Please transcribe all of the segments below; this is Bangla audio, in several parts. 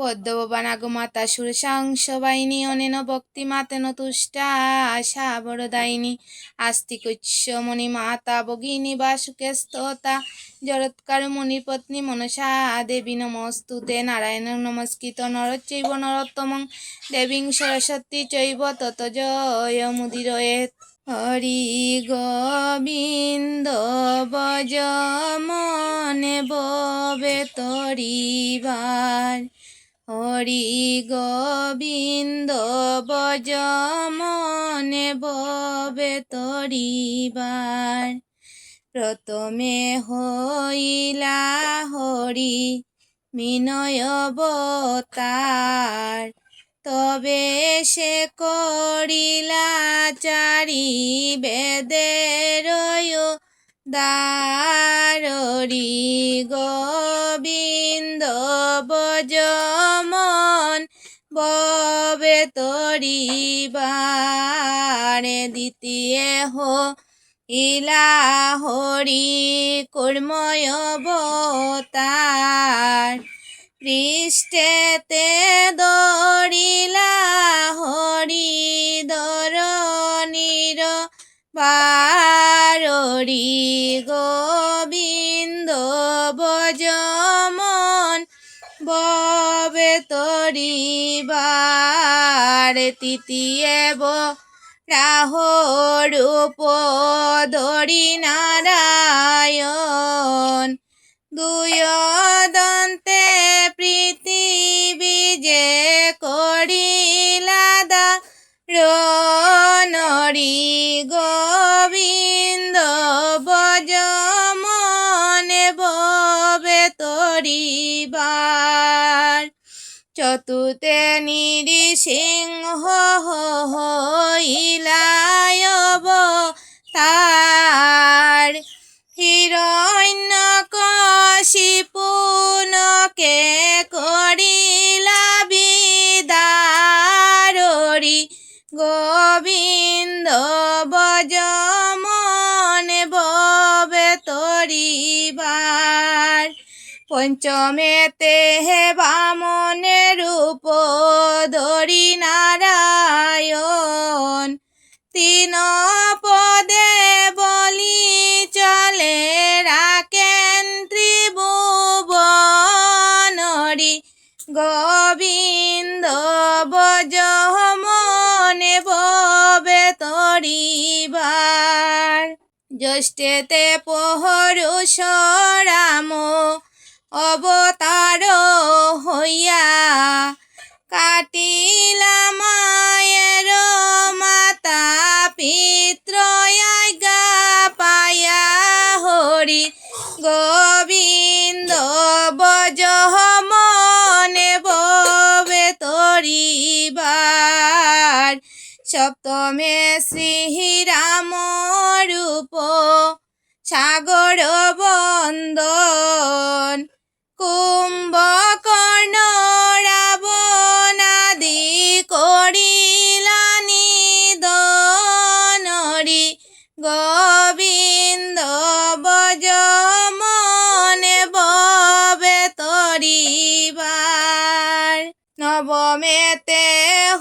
পদ্মবনাগমাতা সুরসাংশবাহিনী অনেন ভক্তিমাতেন তুষ্টা সাবরদায়িনী আস্তিকৈশ্যমণি মাতা ভগিনী বাসুকে স্তোতা জরৎকার মুনিপত্নী মনসা দেবী নমস্তুতে নারায়ণ নমস্কৃত নরচৈব নরোত্তমং দেবীং সরস্বতী চৈব তত জয় মুদিরয়েৎ। হরি গোবিন্দ ভজ মনে ভবে তরিবার, হরি গোবিন্দ ভজ মনে ভবে তরিবার। প্রথমে হইলা হরি বিনয় অবতার, তবে সে করিলা চারি বেদের দ্বার। হরি গোবিন্দ ভজ মন ভবে তরিবার। দ্বিতীয় হইলা হরি কর্ময় অবতার, পৃষ্ঠেতে দরিলা হরি ধরণীর ভার। হরি গোবিন্দ ভজ মন ভবে তরিবার। তৃতীয় রাহ রূপ ধরি নারায়ণ, দুই দন্তে পৃথিবী যে করিলা দারণ। হরি গোবিন্দ ভজ মনে ভবে তরিবার। চতুর্থে নৃসিংহ হইলা অবতার, হিরণ্যকশিপুকে করিলা বিদার। হরি গোবিন্দ ভজ মনে ভবে তরিবার। পঞ্চমেতে বামনে রূপ ধরি নারায়ণ, তিন পদে বলি চলে রাখেন ত্রিভুবন। হরি গোবিন্দ ভজ মনে ভবে তরিবার। জ্যৈষ্ঠেতে পরশু রাম অবতার হইয়া, কাটিলা মায়ের মাতা পিতৃ আজ্ঞা পায়া। হরি গোবিন্দ ভজ মনে ভবে তরিবার। সপ্তমে শ্রীরাম রূপ সাগর বন্দন, কুম্ভকর্ণ রাবণাদি করিলা নিধন। হরি গোবিন্দ ভজ মনে ভবে তরিবার। নবমেতে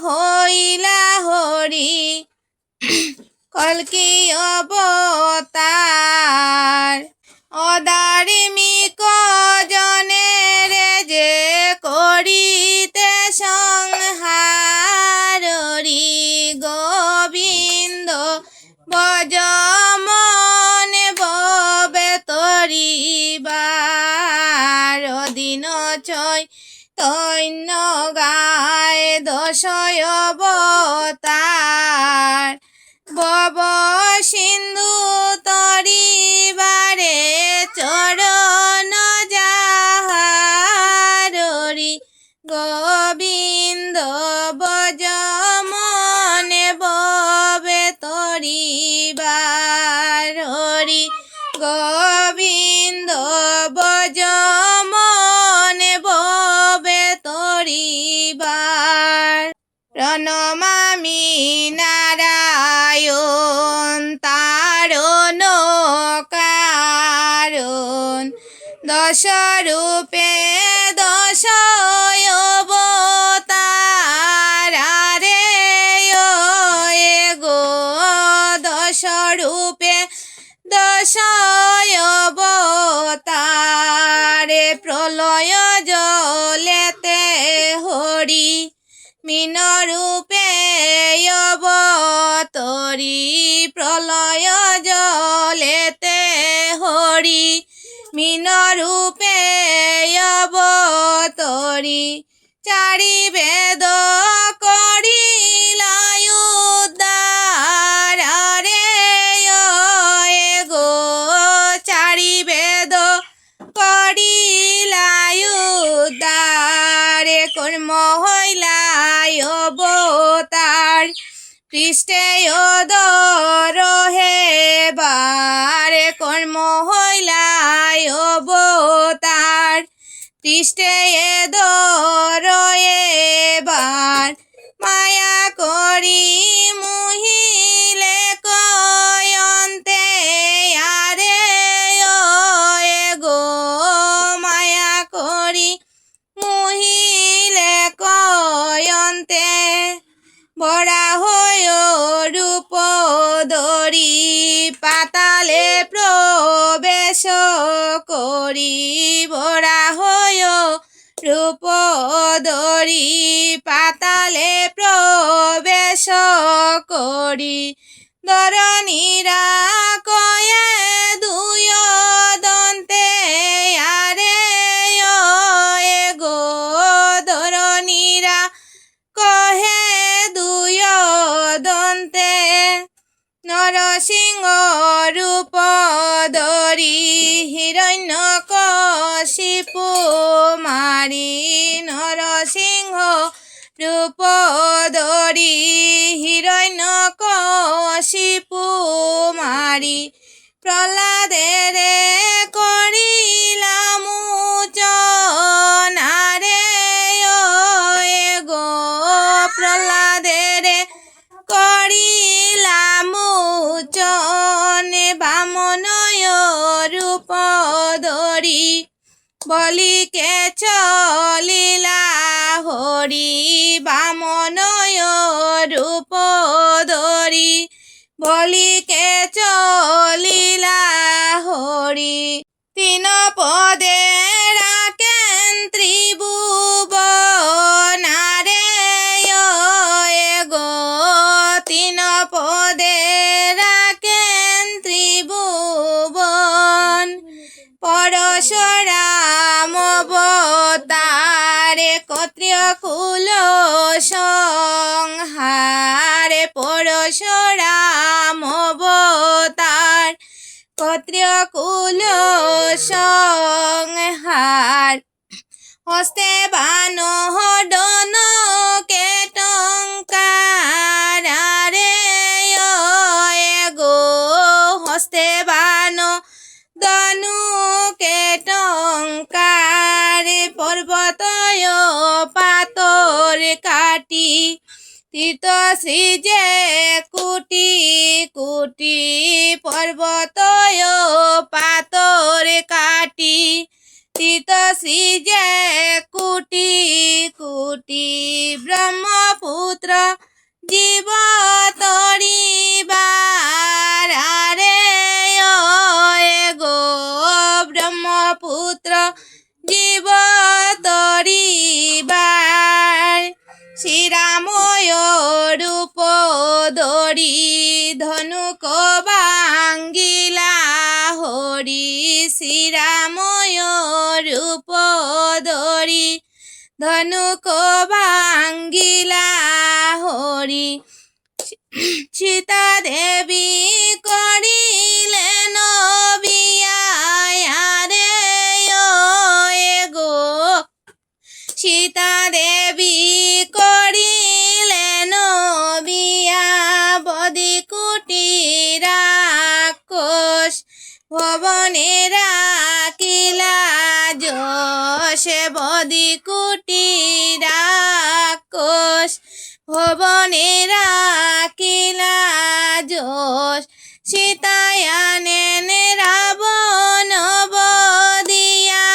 হইলা হরি কল্কি অবতার, অধার্মিক জনের যে করিতে সংহার। হরি গোবিন্দ ভজ মনে ভবে তরিবার। দিন চৈতন্য গায় দশ অবতার, ভব সিন্ধু তরিবারে চরণ যাহার। হরি গোবিন্দ ভজ মনে ভবে তরিবার। হরি গোবিন্দ ভজ মনে ভবে তরিবার। প্রণমামি নারায়ণ তারণ কারণ, দশ রূপে দশ মীন রূপে অবতরি প্রলয় জলেতে হরি মীন রূপে অবতরি চারি বেদ করিলাই উদ্ধার রে গো চারি বেদ করিলাই উদ্ধার কর্ম হইলাই অবতার পৃষ্ঠে অদর হেবার কর্ম হইলাই অবতার পৃষ্ঠে এদর এবার মায়া করি মুহিলে কয়ন্তে আরে গো মায়া করি মুহিলে কয়ন্তে বড়া হয় রূপ ধরি পাতালে প্রবেশ করি বড়া হয় রূপ ধরি পাতালে প্রবেশ করি ধরণীরা কয়ে দুয় দন্তে আরে গো ধরণীরা কহে দুয় দন্তে নরসিংহ রূপ ধরি হিরণ্য কশিপু মারি নরসিংহ রূপ ধরি হিরণ্য কশিপু মারি প্রহ্লাদের করিলাম মোচন আরে গো প্রহ্লাদের করিলাম মোচন বামনয় রূপ ধরি বলিকে চলিলা হরি বামনয় রূপ ধরি বলিকে চলিলা হরি তিন পদে রাখেন ত্রিভুবন আরে গো তিন পদে রাখেন ত্রিভুবন পরশুরাম অবতারে ক্ষত্রিয় কুল সংহার পরশুরাম অবতার ক্ষত্রিয় কুল সংহার হস্তে বান হডন কেটঙ্কার রে গো হস্তে বান দনু কেটঙ্কার পর্বতয় পাতর কাটি তীর্থ শ্রী যে কুটি কুটি পর্বতয় পাতর কাটি তীর্থ শ্রী যে কুটি কুটি ব্রহ্মপুত্র জীব তরিবার রে গো ব্রহ্মপুত্র জীব তরিবার শ্রীরাময় রূপ ধরি ধনুক ভাঙ্গিলা হরি শ্রীরাময় রূপ ধরি ধনুক ভাঙ্গিলা হরি সীতা দেবী করিলেন বিয়া রে গো সীতা দেবী করিলেন বিয়া বদি কুটি রাক্ষস ভবনে রাখিলা যশ বদি কুটি রাক্ষস ভবনে রাখিলা যশ সীতায়ানেন রাবণ বদিয়া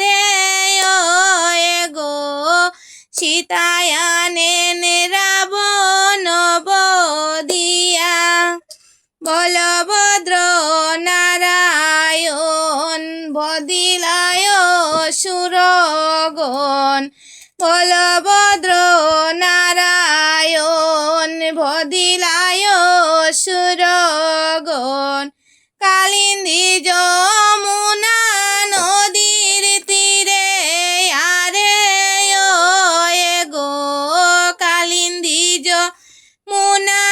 রে গো সীতায়ানেন রাবণ বদিয়া বলভদ্র নারায়ণ বদিলায় সুরগণ বলভদ্র নারায়ণ ভদিলায় সুরগণ কালিন্দী যমুনা নদীর তীরে আরে ও গো কালিন্দী যমুনা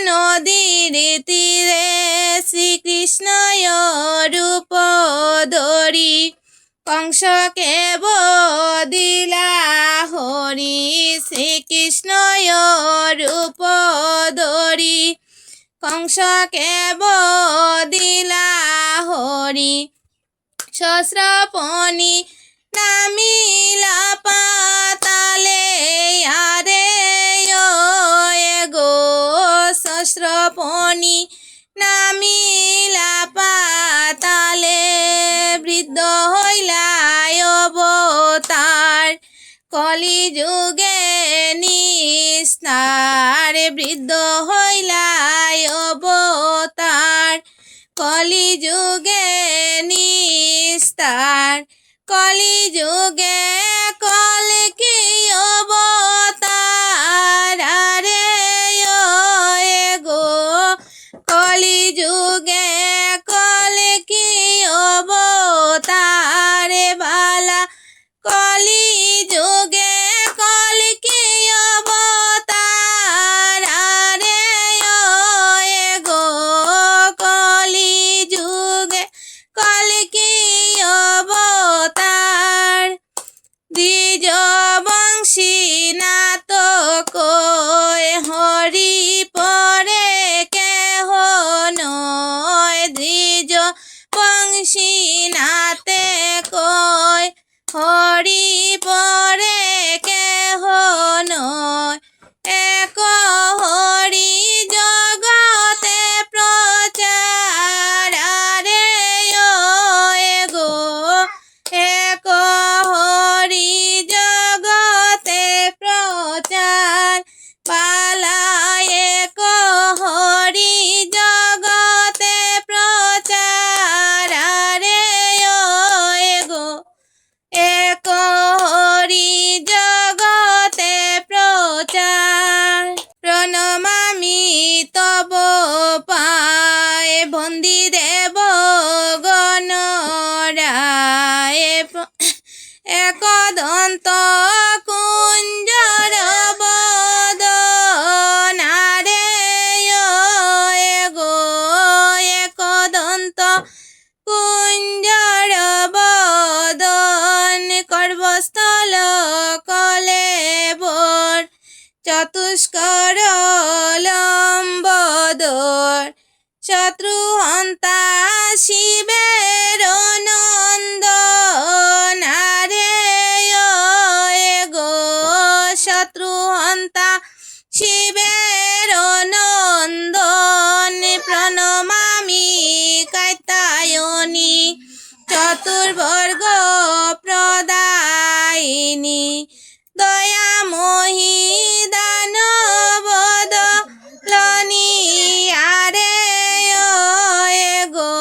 নদীর তীরে শ্রীকৃষ্ণ রূপ ধরি কংসকে বদিলা হরি শ্রীকৃষ্ণ রূপ ধরি কংসকে বদিলা হরি সহস্রপণি নামিলা পাতালে আরে ও গো সহস্রপণি নামিলা পাতালে বৃদ্ধ হইলা অবতার কলিযুগে নিস্তার বৃদ্ধ হইলা অবতার কলিযুগে নিস্তার কলিযুগে কলকি অবতার আরে ও গো কলিযুগে কলকি অবতার বালা কলিযুগে কলকি অবতার আরে ও গো কলিযুগে কলকি অবতার দ্বিজ বংশী নাটক হরি পরে কেহ নয় দ্বিজ বংশী নাতে কয় হরি পরে কেহ নয় এক হরি জগতে প্রচার আরে ও গো এক হরি জগতে প্রচার পালা এক হরি জগতে প্রচার আরে ও গো এক হরি জগতে প্রচার প্রণমামি তব পায় বন্দি দেব গণরায় একদন্ত কুঞ্জর বদন আরে ও গো একদন্ত কুঞ্জর বদন করবস্থল কলেবর চতুষ্কর লম্বদর শত্রুহন্তা শিবের নন্দন আরে ও গো শত্রুহন্তা শিবের নন্দন প্রণমামি কাত্যায়নী চতুর্বর্গ প্রদায়িনী দয়াময়ী দানবদলনী আরে ও গো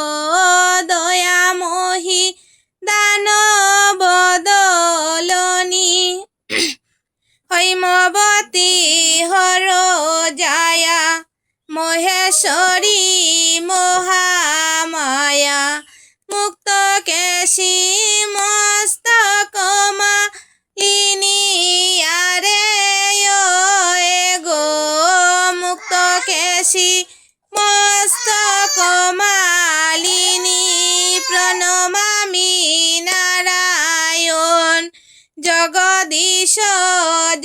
দয়াময়ী দানবদলনী হৈমবতী হর জায়া মহেশ্বরী মহামায়া মুক্ত কেশী মস্তক মালিনী আরে ও গো মুক্ত কেশী মস্তক মালিনী প্রণমামি নারায়ণ জগদীশ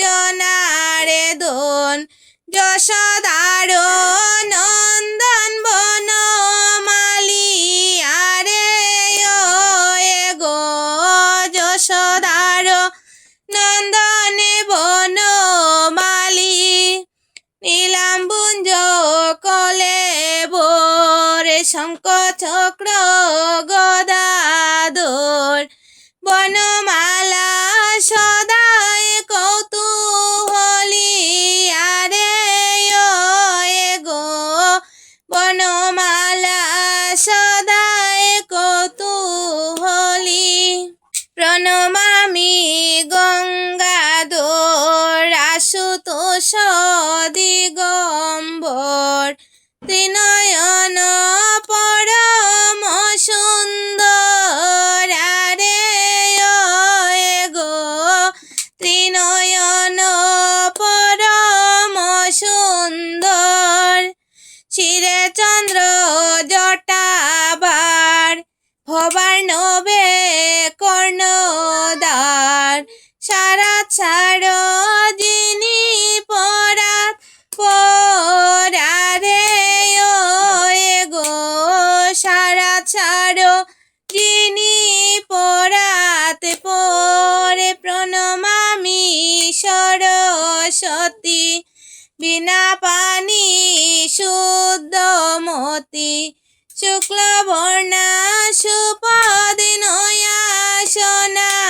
জনারে দোন যশোদার নন্দন বনমালী আরে ও গো যশোদার নন্দন বনমালী নীলাম্বুঞ্জ কলেবর শঙ্খ চক্র গদাধর বনমালা সদায় কৌতূহলী আরে ও গো বনমালা সদায় কৌতূহলী প্রণমামি গঙ্গা সদিগম্বর ত্রিনয়ন পরম সুন্দর আরে গো ত্রিনয়ন পরম সুন্দর শিরে চন্দ্র জটাবার ভবার নবে কর্ণদার সারা ছাড়ো যিনি পরাত পরারে গো সারা ছাড়ো যিনি পরাত পরে প্রণমামি সরস্বতী বিনা পানি শুদ্ধমতি শুক্লবর্ণা সুপদে নয়াসনায়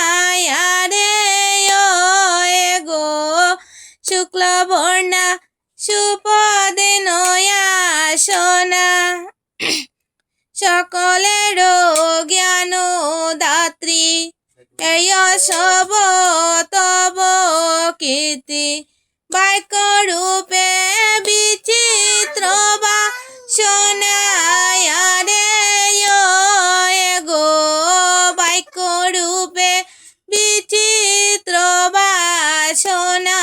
রে গো শুক্লবর্ণা সুপদে নয়াসনা সকলের জ্ঞান দাত্রী এই সব তব কীর্তি বাক্য রূপে বিচিত্র বা শোনায় রে গো বাক্য রূপে বিচিত্র বা শোনা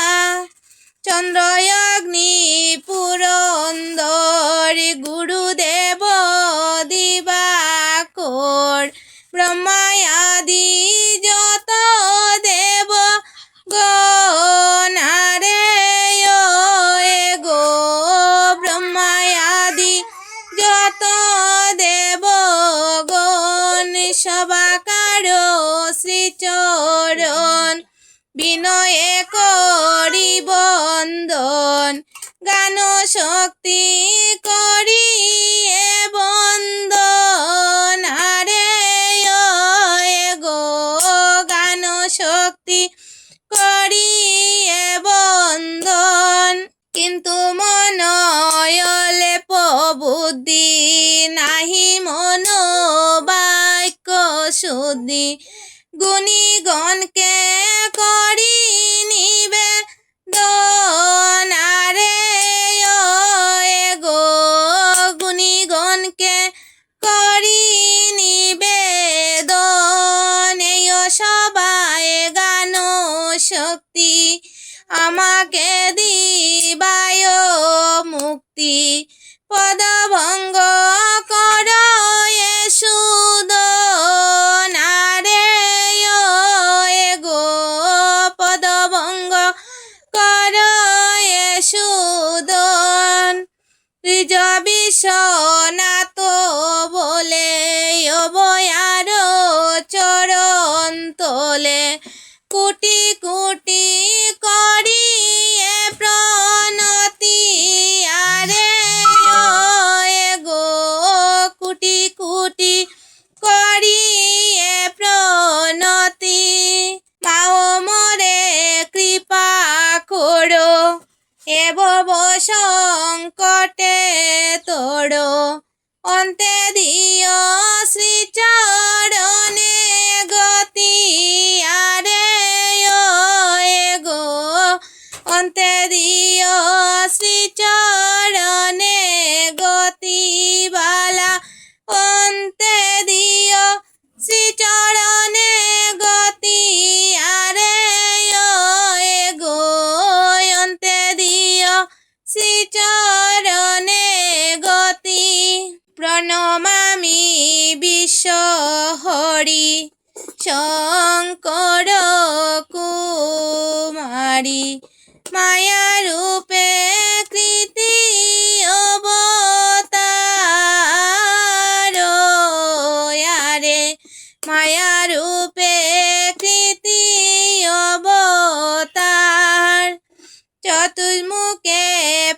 চন্দ্র অগ্নি পুরন্দর গুরুদেব দিবাকর ব্রহ্মায়াদি যত দেব গণারে গো ব্রহ্মায়াদি যত দেব গণ সবাকার শ্রীচরণ বিনয়ে করি বন্দন গান শক্তি করি বন্দন আরে গো গান শক্তি করি বন্দন কিন্তু মনয়লে বুদ্ধি নাহি মন বাক্য শুদ্ধি গুণীগণকে করি নিবে দনারে গো গুণীগণকে করি নিবেদন সবাই গান শক্তি আমাকে দিবায় মুক্তি পদভঙ্গ কর সুদনারে গো পদভঙ্গ কর সুদন ত্রিজ বিশ্বনাথ বলে অবয়ার চরণ তোলে কোটি কোটি করি প্রণতি আরে গো কোটি কোটি করি প্রণতি পাও মরে কৃপা করো ভব সংকটে তোড়ো অন্তে দিও শ্রীচরণে গতি আরে গো অন্তে দিও শ্রীচরণে গতি বালা অন্তে দিও শ্রীচরণে গতি আরে গো অন্তে দিও শ্রীচরণে গতি প্রণমামি বিশ্বহরি শঙ্কর কুমারী মায়া রূপে কৃতি অবতার রে মায়া রূপে কৃতি অবতার চতুর্মুখে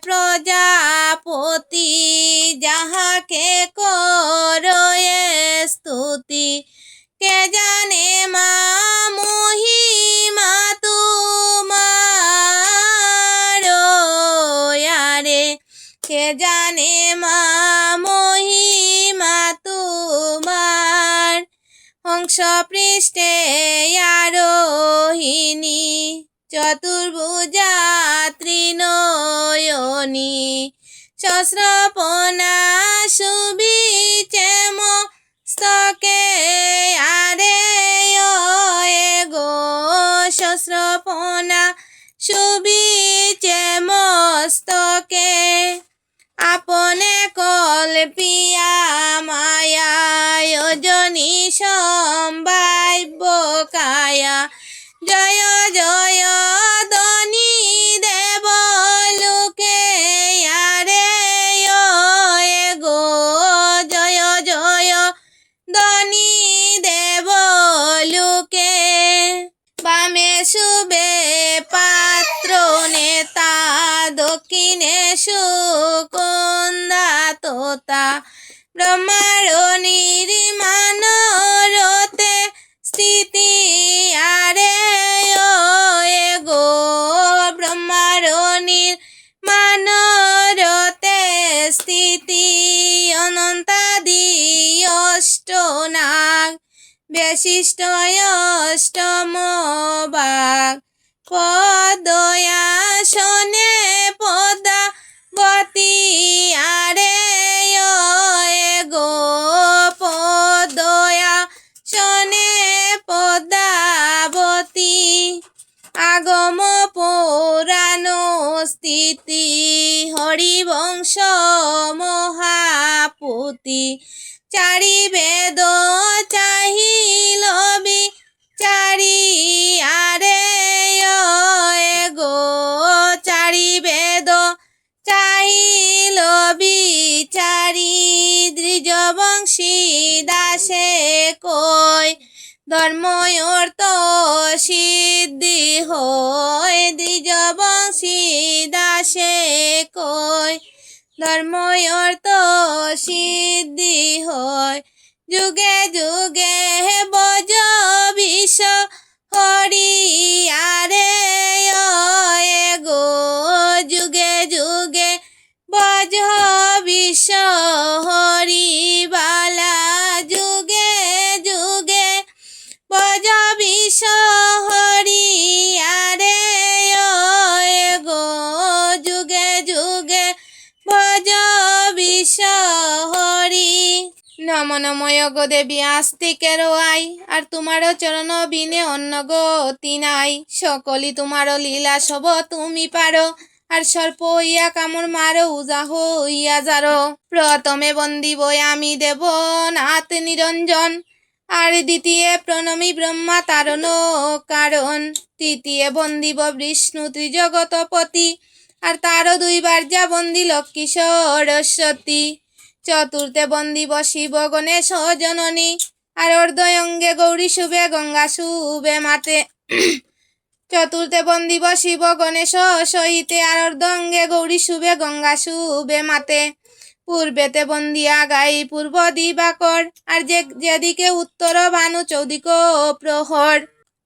প্রজাপতি যাহাকে করয়ে স্তুতি কে জানে মা মহিমা তোমার রে কে জানে মা মহিমা তোমার হংস পৃষ্ঠে আরোহিণী চতুর্ভুজা নয়নী সহস্রপনা শুভিছে মস্তকে আরে গো সহস্রপনা শুভিছে মস্তকে আপনে কল্পিয়া মায়া যোজনী সম্ভাব্য কায়া জয় জয় ধনী দেব লোকে আরে গো জয় জয় ধনী দেব লোকে বামে শুবে পাত্র নেতা দক্ষিণে সুকন্দা তোতা ব্রহ্মার নির্মাণ রতে স্থিতি আরে গো ব্রহ্মার নির্মাণ রতে স্থিতি অনন্তাদি অষ্টনাগ বিশিষ্ট অষ্টম ভাগ পদয়াসনে পদাবতী আরে গো পদয়াসনে পদাবতী আগম পুরাণ স্থিতি হরিবংশ মহাপুতি চারি বেদ চাহিল বিচারি আরে গো চারি বেদ চাহিল বিচারি দ্বিজবংশী দাসে কই ধর্ম অর্থ সিদ্ধি হয় দ্বিজবংশী দাসে কই ধর্ম অর্থ সিদ্ধি হয় যুগে যুগে বজ বিষ হরি আরে গো যুগে যুগে বজ বিষ হরি বালা যুগে যুগে বজ বিষ হরি আরে গো যুগে যুগে ভজ বিষ হরি নম নময় গো দেবী আস্তিকের আই আর তোমারও চরণ বিনে অন্য গতি নাই সকলই তোমারও লীলা সব তুমি পারো আর সর্প হইয়া কামড় মারো উজা হইয়া যারো প্রথমে বন্দিব আমি দেব নাথ নিরঞ্জন আর দ্বিতীয় প্রণমী ব্রহ্মা তারণ কারণ তৃতীয় বন্দিব বিষ্ণু ত্রিজগতপতি আর তারও দুইবার যা বন্দি লক্ষ্মী সরস্বতী চতুর্থে বন্দিব শিব গণেশ জননী আর অর্ধয়ঙ্গে গৌরী শুভে গঙ্গা শুভে মাতে চতুর্থে বন্দিব শিব গণেশ সহিতে আর অর্ধঙ্গে গৌরী শুভে গঙ্গা শুভে মাতে পূর্বেতে বন্দিয়া গাই পূর্ব দিবাকর আর যেদিকে উত্তর ভানু চৌদিক প্রহর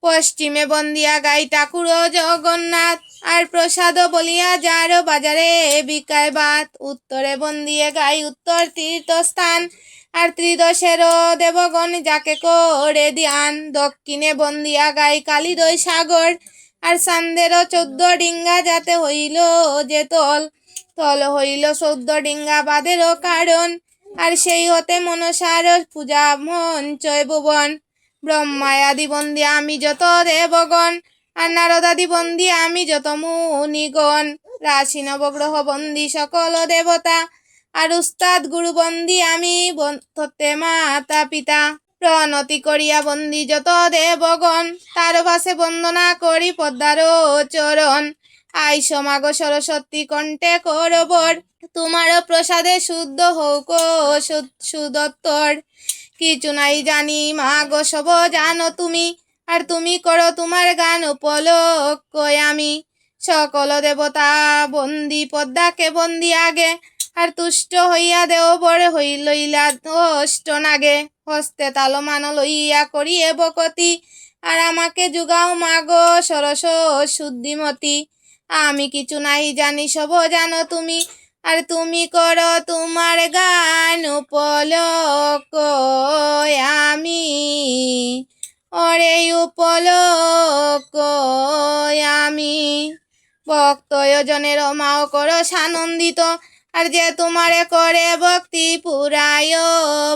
পশ্চিমে বন্দিয়া গাই ঠাকুর জগন্নাথ আর প্রসাদ বলিয়া যার বাজারে বিকায় বাত উত্তরে বন্দিয়ে গাই উত্তর তীর্থস্থান আর ত্রিদশের দেবগণ যাকে করে ধ্যান দক্ষিণে বন্দিয়া গাই কালিদয় সাগর আর সান্দের 14 ডিঙ্গা যাতে হইল যে তল তল হইল 14 ডিঙ্গা বাদের কারণ আর সেই হতে মনসার পূজা মঞ্চয় ভুবন ব্রহ্মায়াদি বন্দি আমি যত দেবগণ আর নারদাদি বন্দি আমি যত মুনিগণ রাশি নবগ্রহ বন্দি সকল দেবতা আর উস্তাদ গুরু বন্দি আমি তত্ত্বে মাতা পিতা প্রণতি করিয়া বন্দি যত দেবগণ তার ভাসে বন্দনা করি পদ্মার চরণ আই সমাগ সরস্বতী কণ্ঠে করবর তোমার প্রসাদে শুদ্ধ হোক সুদত্তর কিছু নাই জানি মা গো সব জানো তুমি আর তুমি করো তোমার গান উপলক্ষ আমি সকল দেবতা বন্দি পদ্মাকে বন্দি আগে আর তুষ্ট হইয়া দেওবর হইলইলা অষ্ট নাগে হস্তে তালমান লইয়া করিয়ে বকতি আর আমাকে যুগাও মাগো সরস শুদ্ধিমতি আমি কিছু নাই জানি সব জানো তুমি আর তুমি করো তোমার গান উপলক্ষ আমি ওরে উপলক্ষ আমি ভক্তজনের মাও করো সানন্দিত, আর যে তোমারে করে ভক্তি পুরায়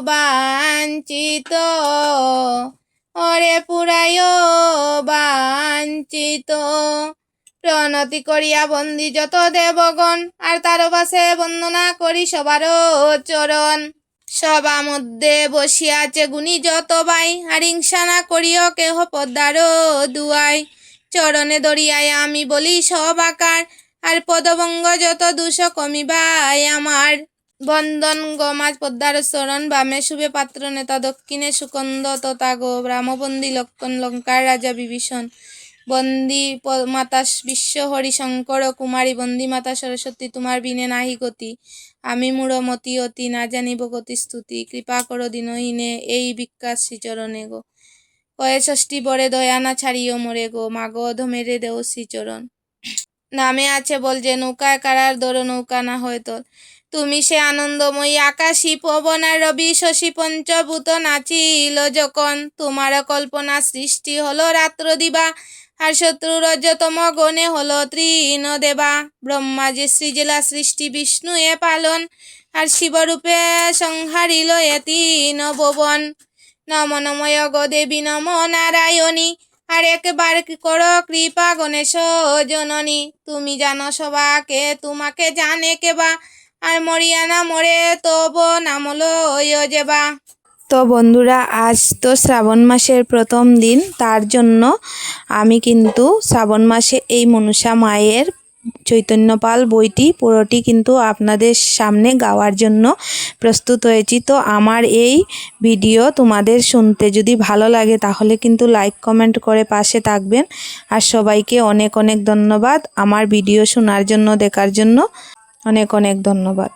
বাঞ্ছিত, ওরে পুরায় বাঞ্ছিত। প্রণতি করিয়া বন্দি যত দেবগণ, আর তার পাশে বন্দনা করি সবারও চরণ। সভা মধ্যে বসিয়াছে গুণী যত ভাই, আর হিংসা না করিও কেহ পদ্মারও দুয়াই। চরণে দরিয়ায় আমি বলি সবাকার, আর পদভঙ্গ যত দুষ কমিবাই আমার। বন্দন গমাজ পদ্মার চরণ, বামে শুভে পাত্র নেতা, দক্ষিণে সুকন্দ তথা গো রামবন্দী লক্ষণ লঙ্কার রাজা বিভীষণ। বন্দী মাতা বিশ্ব হরি শঙ্কর কুমারী, বন্দী মাতা সরস্বতী তোমার বিনে নাহি গতি। আমি মূঢ়মতি অতি, না জানিব গতি স্তুতি, কৃপা করো দিনহীনে এই ভিক্ষা শ্রীচরণে গো। কয়ে ষষ্ঠী বরে দয়া না ছাড়িও মোরে গো, মাগো অধমেরে দেও শ্রীচরণ। নামে আছে বল যে নৌকায় কারার দোর, নৌকা না হয় তোর। তুমি সে আনন্দময়ী আকাশী পবন, আর রবি শশী পঞ্চভূত নাচিল যখন। তোমার কল্পনা সৃষ্টি হলো রাত্র দিবা, আর শত্রু রজতম গণে হলো তৃণ দেবা। ব্রহ্মা যে সৃজলা সৃষ্টি বিষ্ণু এ পালন, আর শিবরূপে সংহারিল এ তিন ভুবন। নম নময় গো দেবী নম নারায়ণী, আর একবার করো কৃপা গণেশ জননী। তুমি জানো সবাকে তোমাকে জানে কেবা, আর মরিয়া না মরে তব নাম লয় যেবা। তো বন্ধুরা, আজ তো শ্রাবণ মাসের প্রথম দিন, তার জন্য আমি কিন্তু শ্রাবণ মাসে এই মনসা মায়ের চৈতন্যপাল বইটি পুরোটি কিন্তু আপনাদের সামনে গাওয়ার জন্য প্রস্তুত হয়েছি। তো আমার এই ভিডিও তোমাদের শুনতে যদি ভালো লাগে তাহলে কিন্তু লাইক কমেন্ট করে পাশে থাকবেন। আর সবাইকে অনেক অনেক ধন্যবাদ আমার ভিডিও শোনার জন্য, দেখার জন্য অনেক অনেক ধন্যবাদ।